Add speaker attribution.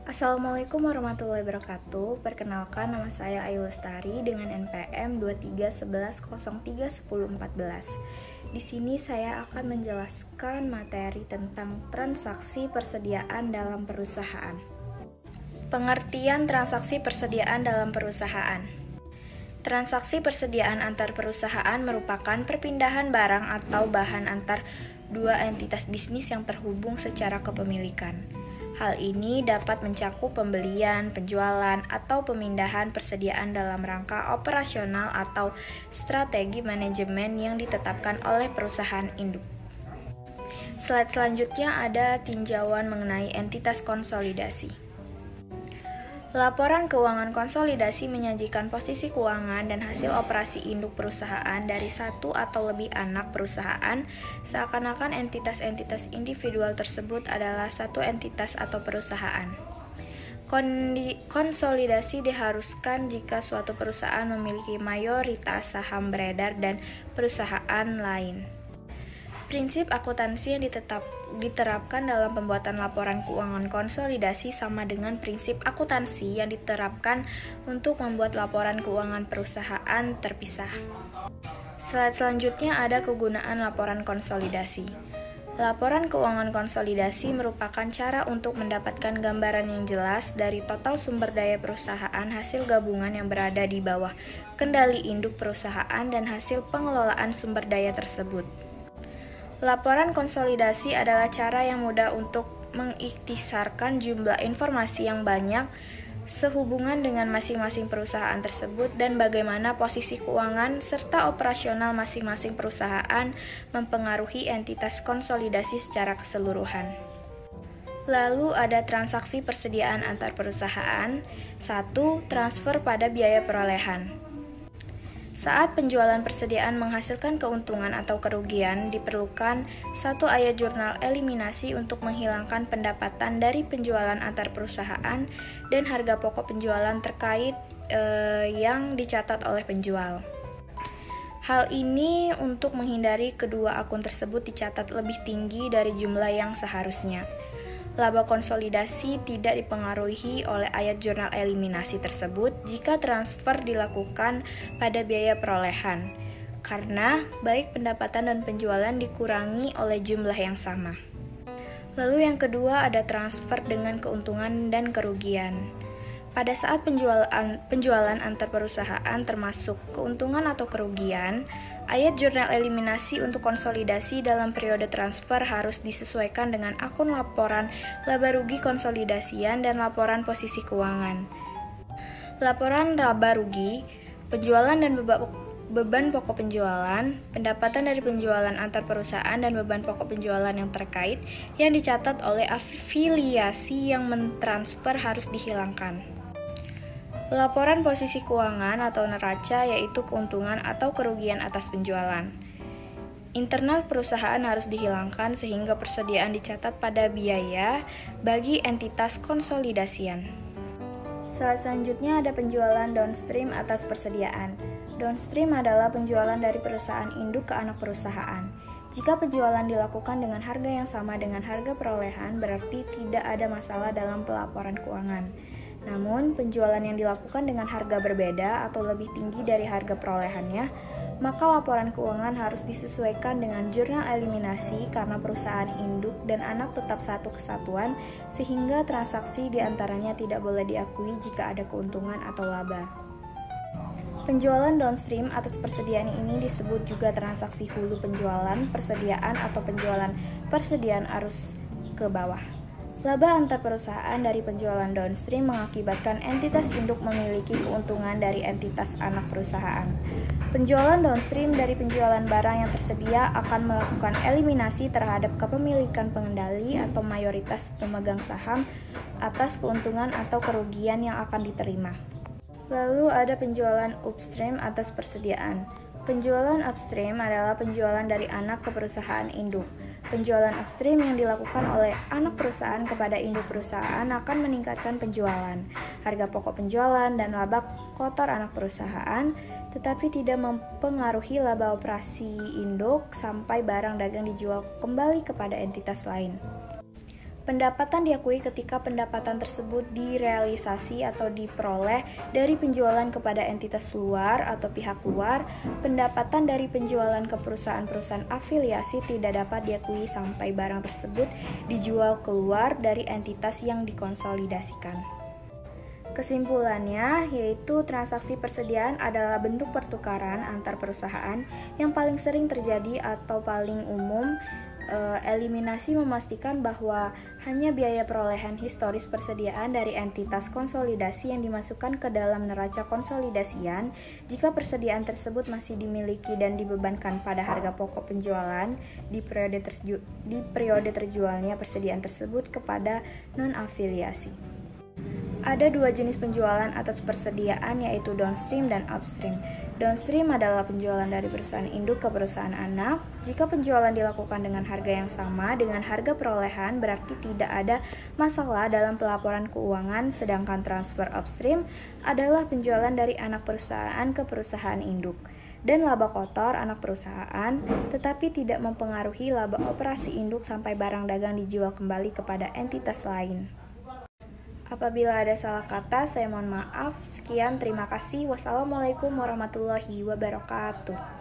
Speaker 1: Assalamualaikum warahmatullahi wabarakatuh. Perkenalkan, nama saya Ayu Lestari dengan NPM 2311031014. Di sini saya akan menjelaskan materi tentang transaksi persediaan dalam perusahaan. Pengertian transaksi persediaan dalam perusahaan. Transaksi persediaan antar perusahaan merupakan perpindahan barang atau bahan antar dua entitas bisnis yang terhubung secara kepemilikan. Hal ini dapat mencakup pembelian, penjualan, atau pemindahan persediaan dalam rangka operasional atau strategi manajemen yang ditetapkan oleh perusahaan induk. Slide selanjutnya ada tinjauan mengenai entitas konsolidasi. Laporan keuangan konsolidasi menyajikan posisi keuangan dan hasil operasi induk perusahaan dari satu atau lebih anak perusahaan, seakan-akan entitas-entitas individual tersebut adalah satu entitas atau perusahaan. Konsolidasi diharuskan jika suatu perusahaan memiliki mayoritas saham beredar dan perusahaan lain. Prinsip akuntansi yang diterapkan dalam pembuatan laporan keuangan konsolidasi sama dengan prinsip akuntansi yang diterapkan untuk membuat laporan keuangan perusahaan terpisah. Slide selanjutnya ada kegunaan laporan konsolidasi. Laporan keuangan konsolidasi merupakan cara untuk mendapatkan gambaran yang jelas dari total sumber daya perusahaan hasil gabungan yang berada di bawah kendali induk perusahaan dan hasil pengelolaan sumber daya tersebut. Laporan konsolidasi adalah cara yang mudah untuk mengikhtisarkan jumlah informasi yang banyak sehubungan dengan masing-masing perusahaan tersebut dan bagaimana posisi keuangan serta operasional masing-masing perusahaan mempengaruhi entitas konsolidasi secara keseluruhan. Lalu ada transaksi persediaan antar perusahaan. 1. Transfer pada biaya perolehan. Saat penjualan persediaan menghasilkan keuntungan atau kerugian, diperlukan satu ayat jurnal eliminasi untuk menghilangkan pendapatan dari penjualan antar perusahaan dan harga pokok penjualan terkait yang dicatat oleh penjual. Hal ini untuk menghindari kedua akun tersebut dicatat lebih tinggi dari jumlah yang seharusnya. Laba konsolidasi tidak dipengaruhi oleh ayat jurnal eliminasi tersebut jika transfer dilakukan pada biaya perolehan, karena baik pendapatan dan penjualan dikurangi oleh jumlah yang sama. Lalu yang kedua ada transfer dengan keuntungan dan kerugian. Pada saat penjualan antar perusahaan termasuk keuntungan atau kerugian, ayat jurnal eliminasi untuk konsolidasi dalam periode transfer harus disesuaikan dengan akun laporan laba rugi konsolidasian dan laporan posisi keuangan. Laporan laba rugi, penjualan dan beban pokok penjualan, pendapatan dari penjualan antar perusahaan dan beban pokok penjualan yang terkait yang dicatat oleh afiliasi yang mentransfer harus dihilangkan. Laporan posisi keuangan atau neraca yaitu keuntungan atau kerugian atas penjualan. Internal perusahaan harus dihilangkan sehingga persediaan dicatat pada biaya bagi entitas konsolidasian. Selanjutnya ada penjualan downstream atas persediaan. Downstream adalah penjualan dari perusahaan induk ke anak perusahaan. Jika penjualan dilakukan dengan harga yang sama dengan harga perolehan, berarti tidak ada masalah dalam pelaporan keuangan. Namun, penjualan yang dilakukan dengan harga berbeda atau lebih tinggi dari harga perolehannya, maka laporan keuangan harus disesuaikan dengan jurnal eliminasi karena perusahaan induk dan anak tetap satu kesatuan, sehingga transaksi di antaranya tidak boleh diakui jika ada keuntungan atau laba. Penjualan downstream atas persediaan ini disebut juga transaksi hulu penjualan persediaan atau penjualan persediaan arus ke bawah. Laba antar perusahaan dari penjualan downstream mengakibatkan entitas induk memiliki keuntungan dari entitas anak perusahaan. Penjualan downstream dari penjualan barang yang tersedia akan melakukan eliminasi terhadap kepemilikan pengendali atau mayoritas pemegang saham atas keuntungan atau kerugian yang akan diterima. Lalu ada penjualan upstream atas persediaan. Penjualan upstream adalah penjualan dari anak ke perusahaan induk. Penjualan upstream yang dilakukan oleh anak perusahaan kepada induk perusahaan akan meningkatkan penjualan, harga pokok penjualan, dan laba kotor anak perusahaan, tetapi tidak mempengaruhi laba operasi induk sampai barang dagang dijual kembali kepada entitas lain. Pendapatan diakui ketika pendapatan tersebut direalisasi atau diperoleh dari penjualan kepada entitas luar atau pihak luar. Pendapatan dari penjualan ke perusahaan-perusahaan afiliasi tidak dapat diakui sampai barang tersebut dijual keluar dari entitas yang dikonsolidasikan. Kesimpulannya, yaitu transaksi persediaan adalah bentuk pertukaran antar perusahaan yang paling sering terjadi atau paling umum. Eliminasi memastikan bahwa hanya biaya perolehan historis persediaan dari entitas konsolidasi yang dimasukkan ke dalam neraca konsolidasian. Jika persediaan tersebut masih dimiliki dan dibebankan pada harga pokok penjualan di periode terjualnya persediaan tersebut kepada non-afiliasi. Ada dua jenis penjualan atas persediaan, yaitu downstream dan upstream. Downstream adalah penjualan dari perusahaan induk ke perusahaan anak. Jika penjualan dilakukan dengan harga yang sama dengan harga perolehan, berarti tidak ada masalah dalam pelaporan keuangan, sedangkan transfer upstream adalah penjualan dari anak perusahaan ke perusahaan induk dan laba kotor anak perusahaan, tetapi tidak mempengaruhi laba operasi induk sampai barang dagang dijual kembali kepada entitas lain. Apabila ada salah kata, saya mohon maaf. Sekian, terima kasih. Wassalamualaikum warahmatullahi wabarakatuh.